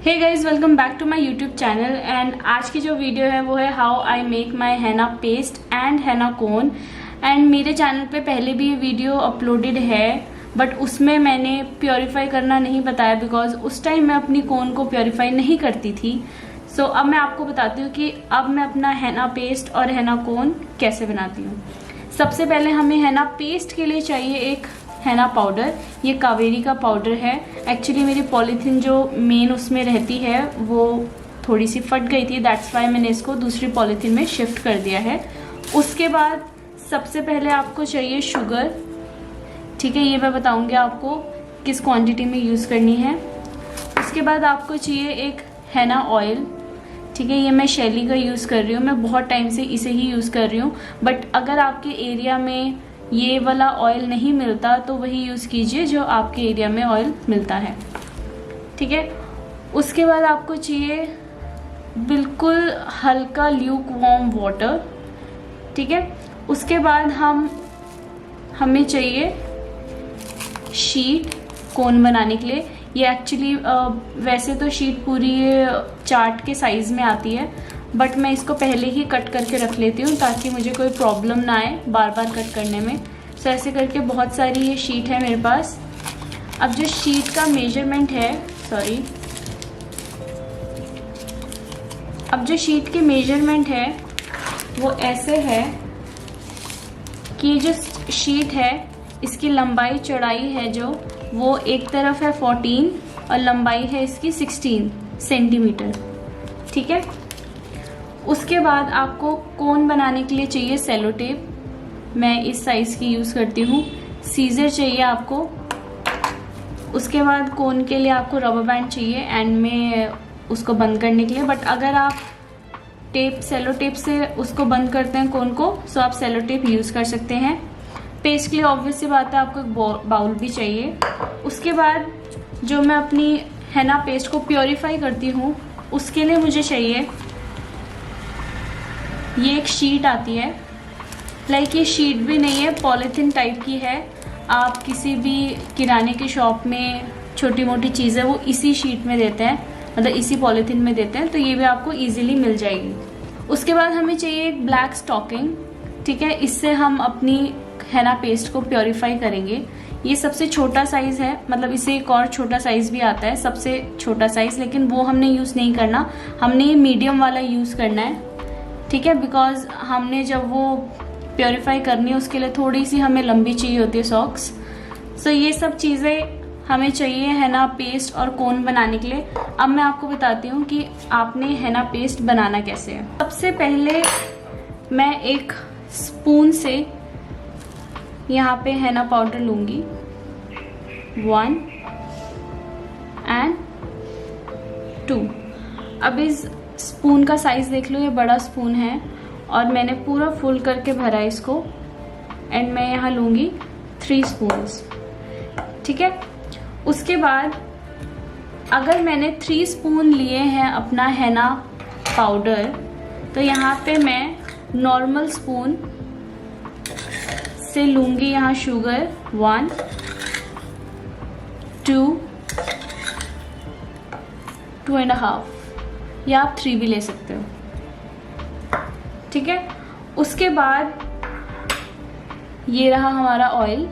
Hey guys, welcome back to my YouTube channel. And आज की जो वीडियो है वो है how I make my henna paste and henna cone. And मेरे चैनल पे पहले भी ये वीडियो अपलोडेड है, बट उसमें मैंने प्योरीफाई करना नहीं बताया बिकॉज उस टाइम मैं अपनी कोन को प्योरीफाई नहीं करती थी। सो अब मैं आपको बताती हूँ कि अब मैं अपना हेना पेस्ट और हेना कोन कैसे बनाती हूँ। सबसे पहले हमें हेना पेस्ट के लिए चाहिए एक हेना पाउडर। ये कावेरी का पाउडर है। एक्चुअली मेरी पॉलीथीन जो मेन उसमें रहती है वो थोड़ी सी फट गई थी, दैट्स वाई मैंने इसको दूसरी पॉलीथीन में शिफ्ट कर दिया है। उसके बाद सबसे पहले आपको चाहिए शुगर। ठीक है, ये मैं बताऊंगी आपको किस क्वांटिटी में यूज़ करनी है। उसके बाद आपको चाहिए एक हेना ऑयल। ठीक है, ये मैं शैली का यूज़ कर रही हूँ, मैं बहुत टाइम से इसे ही यूज़ कर रही हूँ। बट अगर आपके एरिया में ये वाला ऑयल नहीं मिलता तो वही यूज़ कीजिए जो आपके एरिया में ऑयल मिलता है। ठीक है, उसके बाद आपको चाहिए बिल्कुल हल्का ल्यूक वार्म वाटर। ठीक है, उसके बाद हमें चाहिए शीट कोन बनाने के लिए। ये एक्चुअली वैसे तो शीट पूरी चार्ट के साइज़ में आती है, बट मैं इसको पहले ही कट करके रख लेती हूँ ताकि मुझे कोई प्रॉब्लम ना आए बार बार कट करने में। सो ऐसे करके बहुत सारी ये शीट है मेरे पास। अब जो शीट का मेजरमेंट है, अब जो शीट के मेजरमेंट है वो ऐसे है कि जो शीट है इसकी लंबाई चौड़ाई है जो वो एक तरफ है 14 और लंबाई है इसकी 16 सेंटीमीटर। ठीक है, उसके बाद आपको कोन बनाने के लिए चाहिए सेलो टेप। मैं इस साइज़ की यूज़ करती हूँ। सीजर चाहिए आपको। उसके बाद कोन के लिए आपको रबर बैंड चाहिए एंड में उसको बंद करने के लिए। बट अगर आप सेलो टेप से उसको बंद करते हैं कोन को, सो आप सेलो टेप यूज़ कर सकते हैं। पेस्ट के लिए ऑब्वियस सी बात है आपको एक बाउल भी चाहिए। उसके बाद जो मैं अपनी हेना पेस्ट को प्योरीफाई करती हूँ उसके लिए मुझे चाहिए ये एक शीट आती है। लाइक ये शीट भी नहीं है, पॉलीथीन टाइप की है। आप किसी भी किराने की शॉप में छोटी मोटी चीज़ें वो इसी शीट में देते हैं, मतलब इसी पॉलीथीन में देते हैं, तो ये भी आपको इजीली मिल जाएगी। उसके बाद हमें चाहिए एक ब्लैक स्टॉकिंग। ठीक है, इससे हम अपनी हेना पेस्ट को प्योरीफाई करेंगे। ये सबसे छोटा साइज़ है, मतलब इसे एक और छोटा साइज़ भी आता है, सबसे छोटा साइज़, लेकिन वो हमने यूज़ नहीं करना, हमने ये मीडियम वाला यूज़ करना है। ठीक है, बिकॉज हमने जब वो प्योरीफाई करनी है उसके लिए थोड़ी सी हमें लंबी चाहिए होती है सॉक्स। सो ये सब चीज़ें हमें चाहिए हेना पेस्ट और कोन बनाने के लिए। अब मैं आपको बताती हूँ कि आपने हेना पेस्ट बनाना कैसे है। सबसे पहले मैं एक स्पून से यहाँ पे हेना पाउडर लूँगी, 1 and 2। अब इस स्पून का साइज़ देख लो, ये बड़ा स्पून है और मैंने पूरा फुल करके भरा इसको। एंड मैं यहाँ लूँगी 3 स्पून्स। ठीक है, उसके बाद अगर मैंने 3 स्पून लिए हैं अपना हेना पाउडर, तो यहाँ पे मैं नॉर्मल स्पून से लूँगी यहाँ शुगर 1, 2, 2.5 या आप 3 भी ले सकते हो। ठीक है, उसके बाद ये रहा हमारा ऑयल।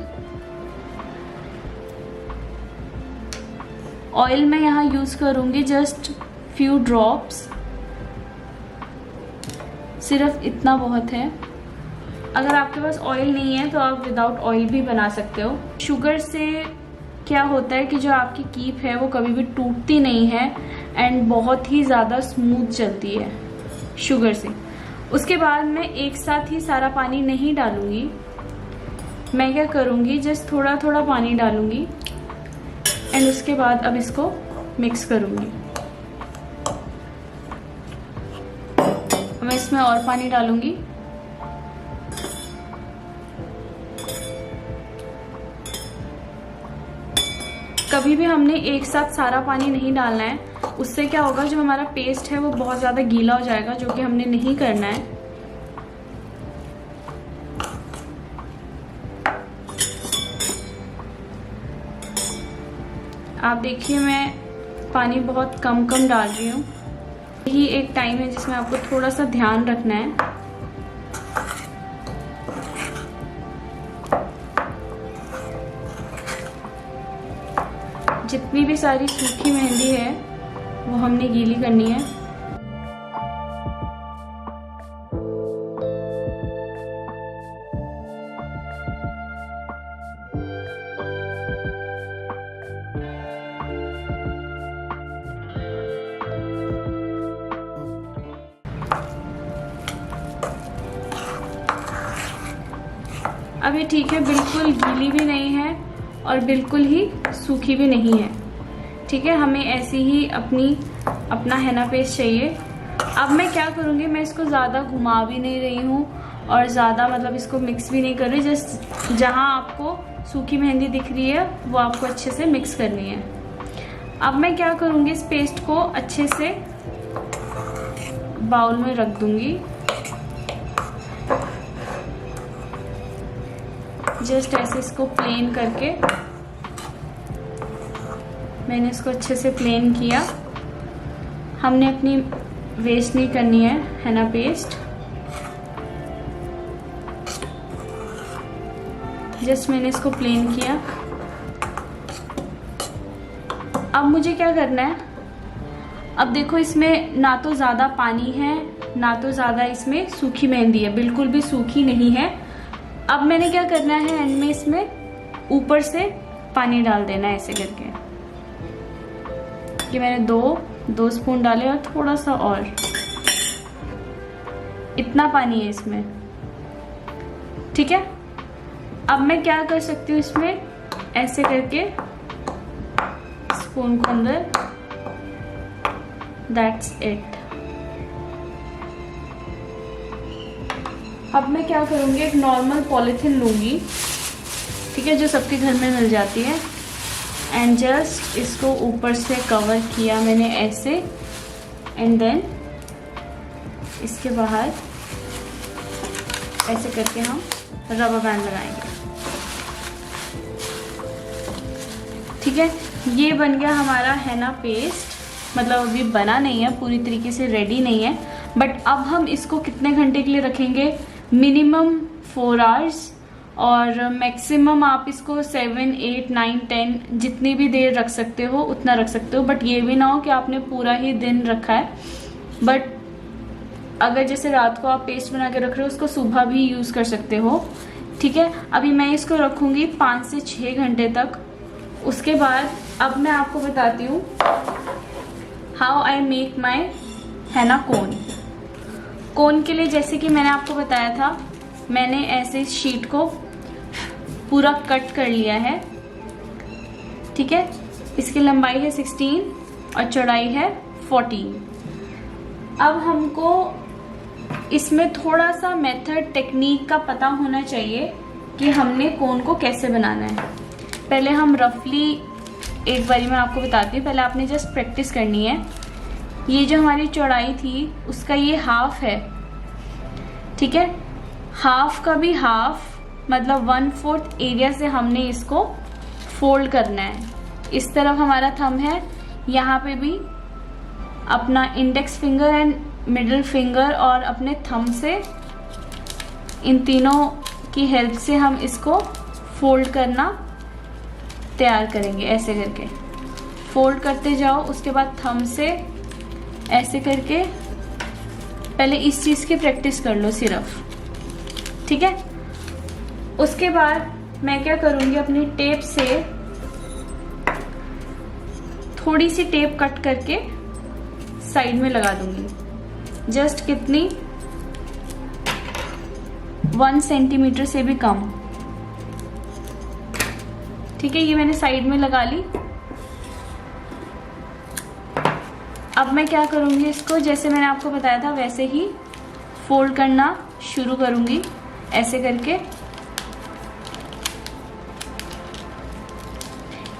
ऑयल मैं यहाँ यूज़ करूँगी जस्ट फ्यू ड्रॉप्स, सिर्फ इतना बहुत है। अगर आपके पास ऑयल नहीं है तो आप विदाउट ऑयल भी बना सकते हो। शुगर से क्या होता है कि जो आपकी कीप है वो कभी भी टूटती नहीं है एंड बहुत ही ज़्यादा स्मूथ चलती है शुगर से। उसके बाद मैं एक साथ ही सारा पानी नहीं डालूंगी। मैं क्या करूँगी, जस्ट थोड़ा थोड़ा पानी डालूंगी एंड उसके बाद अब इसको मिक्स करूँगी। मैं इसमें और पानी डालूंगी। कभी भी हमने एक साथ सारा पानी नहीं डालना है, उससे क्या होगा जो हमारा पेस्ट है वो बहुत ज़्यादा गीला हो जाएगा, जो कि हमने नहीं करना है। आप देखिए मैं पानी बहुत कम कम डाल रही हूँ। यही एक टाइम है जिसमें आपको थोड़ा सा ध्यान रखना है। जितनी भी सारी सूखी मेहंदी है वो हमने गीली करनी है। अब ये ठीक है, बिल्कुल गीली भी नहीं है और बिल्कुल ही सूखी भी नहीं है। ठीक है, हमें ऐसी ही अपना हेना पेस्ट चाहिए। अब मैं क्या करूँगी, मैं इसको ज़्यादा घुमा भी नहीं रही हूँ और ज़्यादा मतलब इसको मिक्स भी नहीं कर रही। जस्ट जहाँ आपको सूखी मेहंदी दिख रही है वो आपको अच्छे से मिक्स करनी है। अब मैं क्या करूँगी, इस पेस्ट को अच्छे से बाउल में रख दूँगी। जस्ट ऐसे इसको प्लेन करके मैंने इसको अच्छे से प्लेन किया। हमने अपनी वेस्ट नहीं करनी है हेना पेस्ट। जस्ट मैंने इसको प्लेन किया। अब मुझे क्या करना है, अब देखो इसमें ना तो ज़्यादा पानी है ना तो ज़्यादा इसमें सूखी मेहंदी है, बिल्कुल भी सूखी नहीं है। अब मैंने क्या करना है, एंड में इसमें ऊपर से पानी डाल देना है ऐसे करके। कि मैंने दो स्पून डाले और थोड़ा सा और, इतना पानी है इसमें। ठीक है, अब मैं क्या कर सकती हूँ, इसमें ऐसे करके स्पून को अंदर, दैट्स इट। अब मैं क्या करूँगी, एक नॉर्मल पॉलीथिन लूँगी, ठीक है, जो सबके घर में मिल जाती है, एंड जस्ट इसको ऊपर से कवर किया मैंने ऐसे, एंड देन इसके बाहर ऐसे करके हम रबर बैंड लगाएंगे। ठीक है, ये बन गया हमारा हेना पेस्ट। मतलब अभी बना नहीं है, पूरी तरीके से रेडी नहीं है, बट अब हम इसको कितने घंटे के लिए रखेंगे, मिनिमम 4 आवर्स और मैक्सिमम आप इसको 7, 8, 9, 10 जितनी भी देर रख सकते हो उतना रख सकते हो। बट ये भी ना हो कि आपने पूरा ही दिन रखा है। बट अगर जैसे रात को आप पेस्ट बना के रख रहे हो, उसको सुबह भी यूज़ कर सकते हो। ठीक है, अभी मैं इसको रखूँगी 5 से 6 घंटे तक। उसके बाद अब मैं आपको बताती हूँ हाउ आई मेक माई हेना कोन। कोन के लिए जैसे कि मैंने आपको बताया था, मैंने ऐसे इस शीट को पूरा कट कर लिया है। ठीक है, इसकी लंबाई है 16 और चौड़ाई है 14। अब हमको इसमें थोड़ा सा मेथड टेक्निक का पता होना चाहिए कि हमने कोन को कैसे बनाना है। पहले हम रफली एक बारी मैं आपको बताती हूँ, पहले आपने जस्ट प्रैक्टिस करनी है। ये जो हमारी चौड़ाई थी उसका ये हाफ है। ठीक है, हाफ का भी हाफ मतलब 1/4 एरिया से हमने इसको फोल्ड करना है। इस तरफ हमारा थंब है, यहाँ पे भी अपना index finger and middle finger और अपने थंब से, इन तीनों की हेल्प से हम इसको फोल्ड करना तैयार करेंगे। ऐसे करके फोल्ड करते जाओ, उसके बाद थंब से ऐसे करके पहले इस चीज़ की प्रैक्टिस कर लो सिर्फ। ठीक है, उसके बाद मैं क्या करूँगी, अपनी टेप से थोड़ी सी टेप कट करके साइड में लगा दूंगी। जस्ट कितनी, 1 सेंटीमीटर से भी कम। ठीक है, ये मैंने साइड में लगा ली। अब मैं क्या करूँगी, इसको जैसे मैंने आपको बताया था वैसे ही फोल्ड करना शुरू करूँगी ऐसे करके।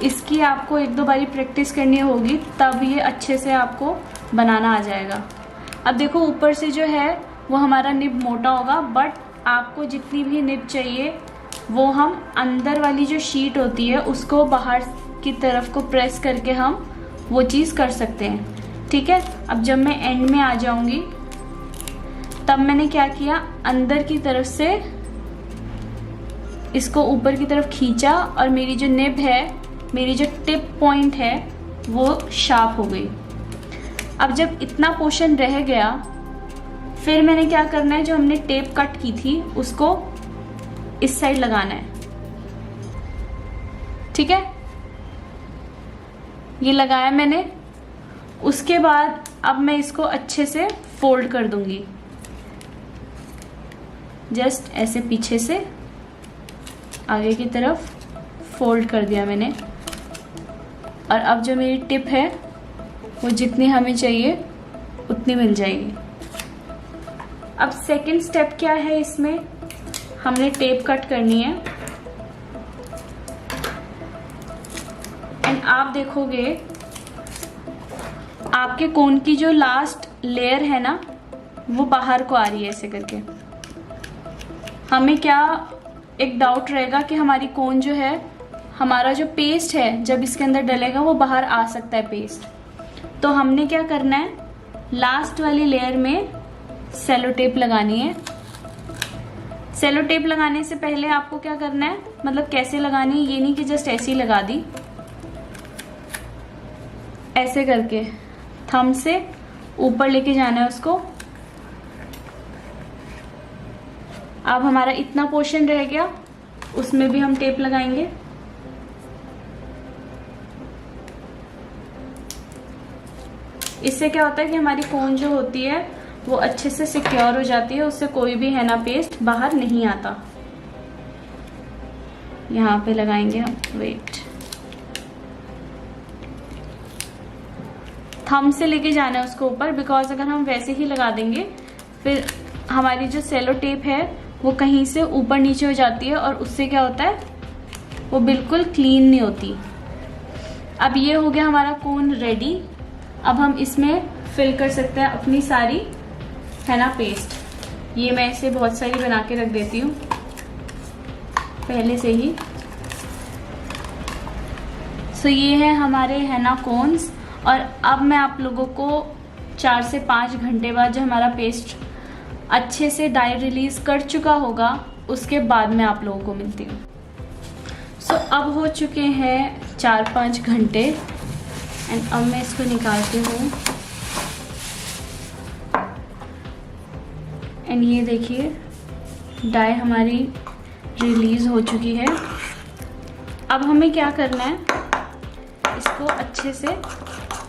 इसकी आपको 1-2 बारी प्रैक्टिस करनी होगी, तब ये अच्छे से आपको बनाना आ जाएगा। अब देखो ऊपर से जो है वो हमारा निब मोटा होगा, बट आपको जितनी भी निब चाहिए वो हम अंदर वाली जो शीट होती है उसको बाहर की तरफ को प्रेस करके हम वो चीज़ कर सकते हैं। ठीक है, अब जब मैं एंड में आ जाऊंगी तब मैंने क्या किया, अंदर की तरफ से इसको ऊपर की तरफ खींचा और मेरी जो निब है, मेरी जो टिप पॉइंट है वो शार्प हो गई। अब जब इतना पोर्शन रह गया, फिर मैंने क्या करना है, जो हमने टेप कट की थी उसको इस साइड लगाना है। ठीक है, ये लगाया मैंने। उसके बाद अब मैं इसको अच्छे से फोल्ड कर दूंगी, जस्ट ऐसे पीछे से आगे की तरफ फोल्ड कर दिया मैंने। और अब जो मेरी टिप है वो जितनी हमें चाहिए उतनी मिल जाएगी। अब सेकंड स्टेप क्या है, इसमें हमने टेप कट करनी है। एंड आप देखोगे आपके कोन की जो लास्ट लेयर है ना वो बाहर को आ रही है ऐसे करके। हमें क्या एक डाउट रहेगा कि हमारी कोन जो है, हमारा जो पेस्ट है जब इसके अंदर डलेगा वो बाहर आ सकता है पेस्ट। तो हमने क्या करना है, लास्ट वाली लेयर में सेलो टेप लगानी है। सेलो टेप लगाने से पहले आपको क्या करना है, मतलब कैसे लगानी है, ये नहीं कि जस्ट ऐसे ही लगा दी, ऐसे करके थंब से ऊपर लेके जाना है उसको। अब हमारा इतना पोर्शन रह गया, उसमें भी हम टेप लगाएंगे। इससे क्या होता है कि हमारी कोन जो होती है वो अच्छे से सिक्योर हो जाती है, उससे कोई भी हेना पेस्ट बाहर नहीं आता। यहाँ पे लगाएंगे हम, वेट, थंब से लेके जाना है उसको ऊपर, बिकॉज अगर हम वैसे ही लगा देंगे फिर हमारी जो सेलो टेप है वो कहीं से ऊपर नीचे हो जाती है और उससे क्या होता है, वो बिल्कुल क्लीन नहीं होती। अब ये हो गया हमारा कोन रेडी। अब हम इसमें फिल कर सकते हैं अपनी सारी हेना पेस्ट। ये मैं इसे बहुत सारी बना के रख देती हूँ पहले से ही। सो ये है हमारे हेना कोन्स। और अब मैं आप लोगों को 4 से 5 घंटे बाद जो हमारा पेस्ट अच्छे से डाई रिलीज कर चुका होगा उसके बाद मैं आप लोगों को मिलती हूँ। सो अब हो चुके हैं 4-5 घंटे एंड अब मैं इसको निकालती हूँ। एंड ये देखिए डाई हमारी रिलीज हो चुकी है। अब हमें क्या करना है, इसको अच्छे से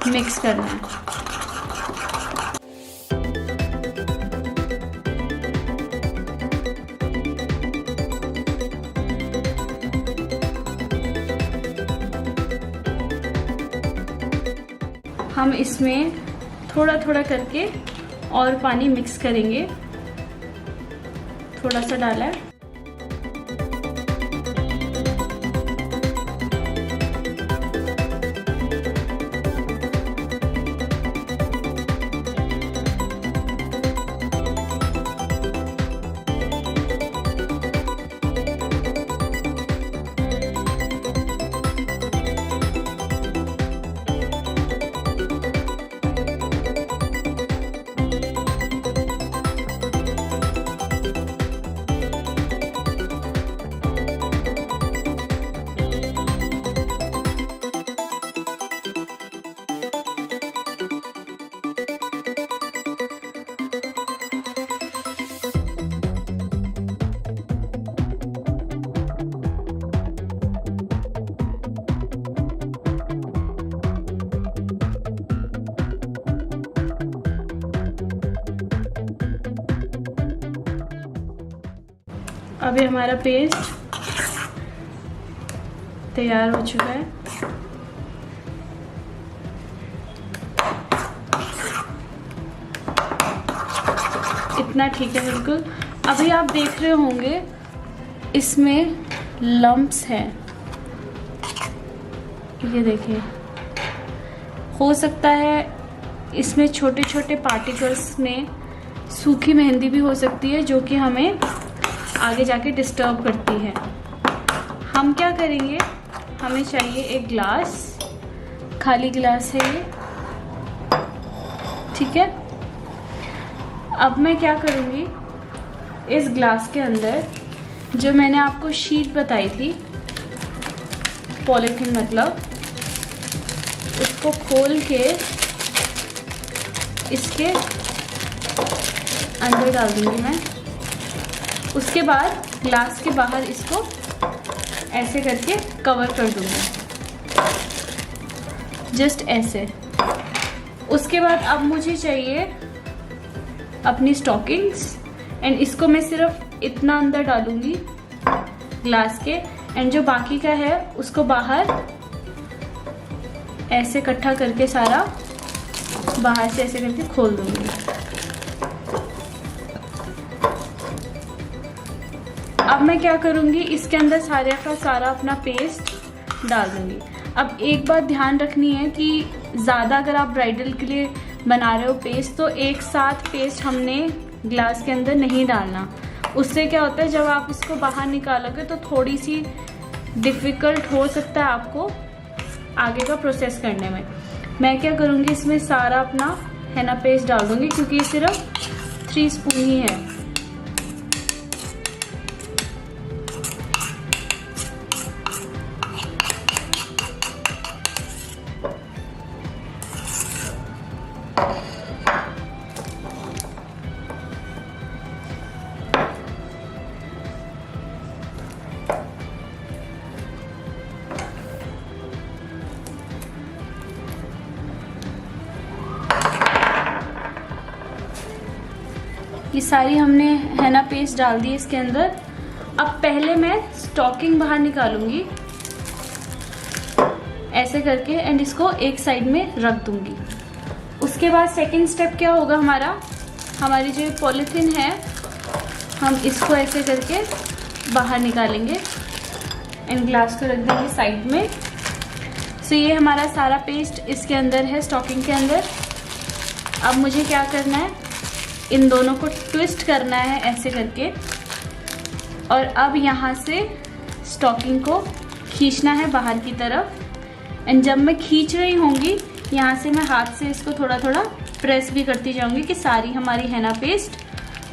मिक्स करना है। हम इसमें थोड़ा थोड़ा करके और पानी मिक्स करेंगे, थोड़ा सा डाला है। अभी हमारा पेस्ट तैयार हो चुका है। इतना ठीक है बिल्कुल। अभी आप देख रहे होंगे इसमें लम्प्स हैं, ये देखिए। हो सकता है इसमें छोटे छोटे पार्टिकल्स में सूखी मेहंदी भी हो सकती है जो कि हमें आगे जाके डिस्टर्ब करती है। हम क्या करेंगे, हमें चाहिए एक ग्लास खाली ग्लास है ये, ठीक है। अब मैं क्या करूँगी, इस ग्लास के अंदर जो मैंने आपको शीट बताई थी, पॉलीथीन मतलब, उसको खोल के इसके अंदर डाल दूँगी मैं। उसके बाद ग्लास के बाहर इसको ऐसे करके कवर कर दूँगी, जस्ट ऐसे। उसके बाद अब मुझे चाहिए अपनी स्टॉकिंग्स, एंड इसको मैं सिर्फ इतना अंदर डालूँगी ग्लास के, एंड जो बाकी का है उसको बाहर ऐसे इकट्ठा करके सारा बाहर से ऐसे करके खोल दूँगी। अब मैं क्या करूँगी, इसके अंदर सारे का सारा अपना पेस्ट डाल दूँगी। अब एक बात ध्यान रखनी है कि ज़्यादा अगर आप ब्राइडल के लिए बना रहे हो पेस्ट, तो एक साथ पेस्ट हमने ग्लास के अंदर नहीं डालना। उससे क्या होता है, जब आप इसको बाहर निकालोगे तो थोड़ी सी डिफ़िकल्ट हो सकता है आपको आगे का प्रोसेस करने में। मैं क्या करूँगी, इसमें सारा अपना हेना पेस्ट डाल दूँगी, क्योंकि ये सिर्फ 3 स्पून ही है। ये सारी हमने हेना पेस्ट डाल दी इसके अंदर। अब पहले मैं स्टॉकिंग बाहर निकालूंगी ऐसे करके, एंड इसको एक साइड में रख दूंगी। उसके बाद सेकंड स्टेप क्या होगा हमारा, हमारी जो पॉलीथीन है हम इसको ऐसे करके बाहर निकालेंगे एंड ग्लास को रख देंगे साइड में। सो ये हमारा सारा पेस्ट इसके अंदर है, स्टॉकिंग के अंदर। अब मुझे क्या करना है, इन दोनों को ट्विस्ट करना है ऐसे करके, और अब यहाँ से स्टॉकिंग को खींचना है बाहर की तरफ। एंड जब मैं खींच रही होंगी, यहाँ से मैं हाथ से इसको थोड़ा थोड़ा प्रेस भी करती जाऊंगी कि सारी हमारी हेना पेस्ट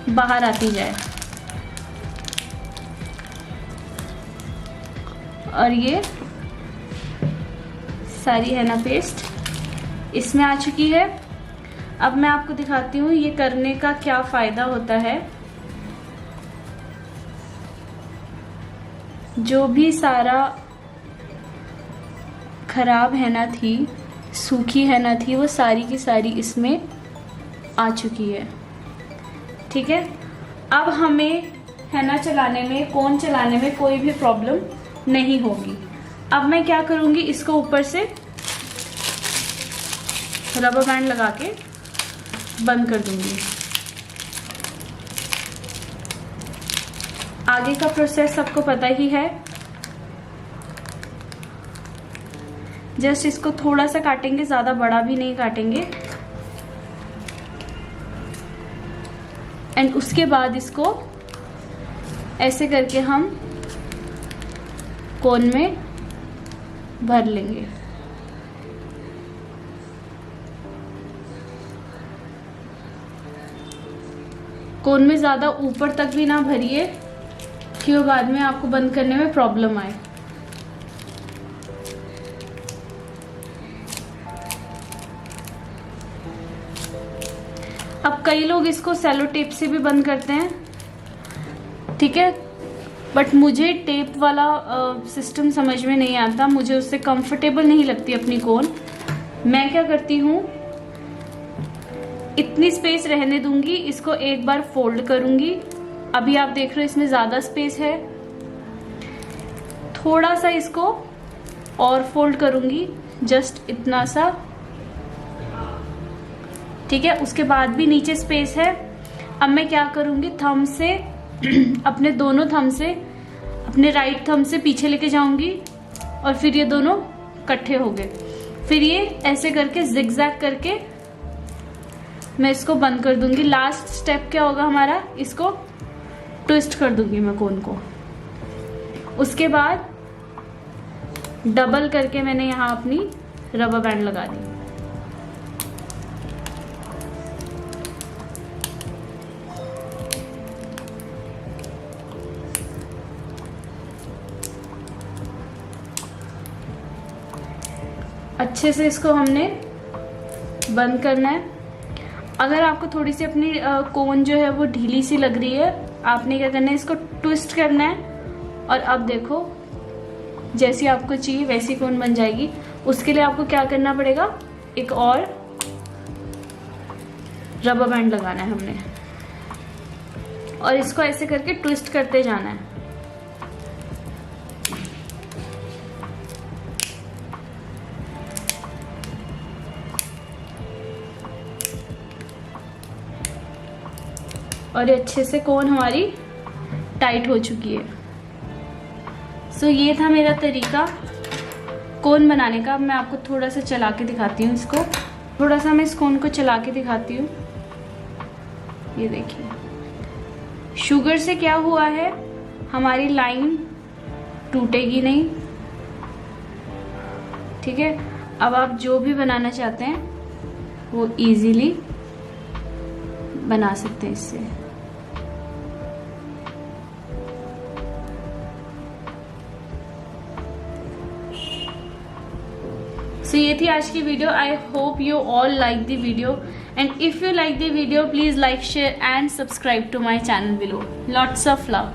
बाहर आती जाए। और ये सारी हेना पेस्ट इसमें आ चुकी है। अब मैं आपको दिखाती हूँ ये करने का क्या फ़ायदा होता है। जो भी सारा खराब हेना थी, सूखी हेना थी, वो सारी की सारी इसमें आ चुकी है, ठीक है। अब हमें हेना चलाने में, कोन चलाने में कोई भी प्रॉब्लम नहीं होगी। अब मैं क्या करूँगी, इसको ऊपर से रबर बैंड लगा के बंद कर दूंगी। आगे का प्रोसेस सबको पता ही है। जस्ट इसको थोड़ा सा काटेंगे, ज़्यादा बड़ा भी नहीं काटेंगे। एंड उसके बाद इसको ऐसे करके हम कोन में भर लेंगे। कोन में ज़्यादा ऊपर तक भी ना भरिए कि वो बाद में आपको बंद करने में प्रॉब्लम आए। अब कई लोग इसको सेलो टेप से भी बंद करते हैं, ठीक है, बट मुझे टेप वाला सिस्टम समझ में नहीं आता, मुझे उससे कंफर्टेबल नहीं लगती अपनी कोन। मैं क्या करती हूँ, इतनी स्पेस रहने दूंगी, इसको एक बार फोल्ड करूंगी। अभी आप देख रहे हो इसमें ज़्यादा स्पेस है, थोड़ा सा इसको और फोल्ड करूंगी, जस्ट इतना सा, ठीक है। उसके बाद भी नीचे स्पेस है। अब मैं क्या करूंगी, थंब से अपने दोनों थंब से, अपने राइट थंब से पीछे लेके जाऊंगी, और फिर ये दोनों इकट्ठे हो गए। फिर ये ऐसे करके जिगजैग करके मैं इसको बंद कर दूंगी। लास्ट स्टेप क्या होगा हमारा, इसको ट्विस्ट कर दूंगी मैं कोन को। उसके बाद डबल करके मैंने यहाँ अपनी रबर बैंड लगा दी। अच्छे से इसको हमने बंद करना है। अगर आपको थोड़ी सी अपनी कोन जो है वो ढीली सी लग रही है, आपने क्या करना है, इसको ट्विस्ट करना है और अब देखो जैसी आपको चाहिए वैसी कोन बन जाएगी। उसके लिए आपको क्या करना पड़ेगा, एक और रबर बैंड लगाना है हमने और इसको ऐसे करके ट्विस्ट करते जाना है। और ये अच्छे से कोन हमारी टाइट हो चुकी है। सो ये था मेरा तरीका कोन बनाने का। मैं आपको थोड़ा सा चला के दिखाती हूँ इसको। थोड़ा सा मैं इस कोन को चला के दिखाती हूँ। ये देखिए, शुगर से क्या हुआ है, हमारी लाइन टूटेगी नहीं। ठीक है, अब आप जो भी बनाना चाहते हैं वो इजीली बना सकते हैं इससे। So ये थी आज की video. I hope you all like the video and if you like the video please like, share and subscribe to my channel below. Lots of love.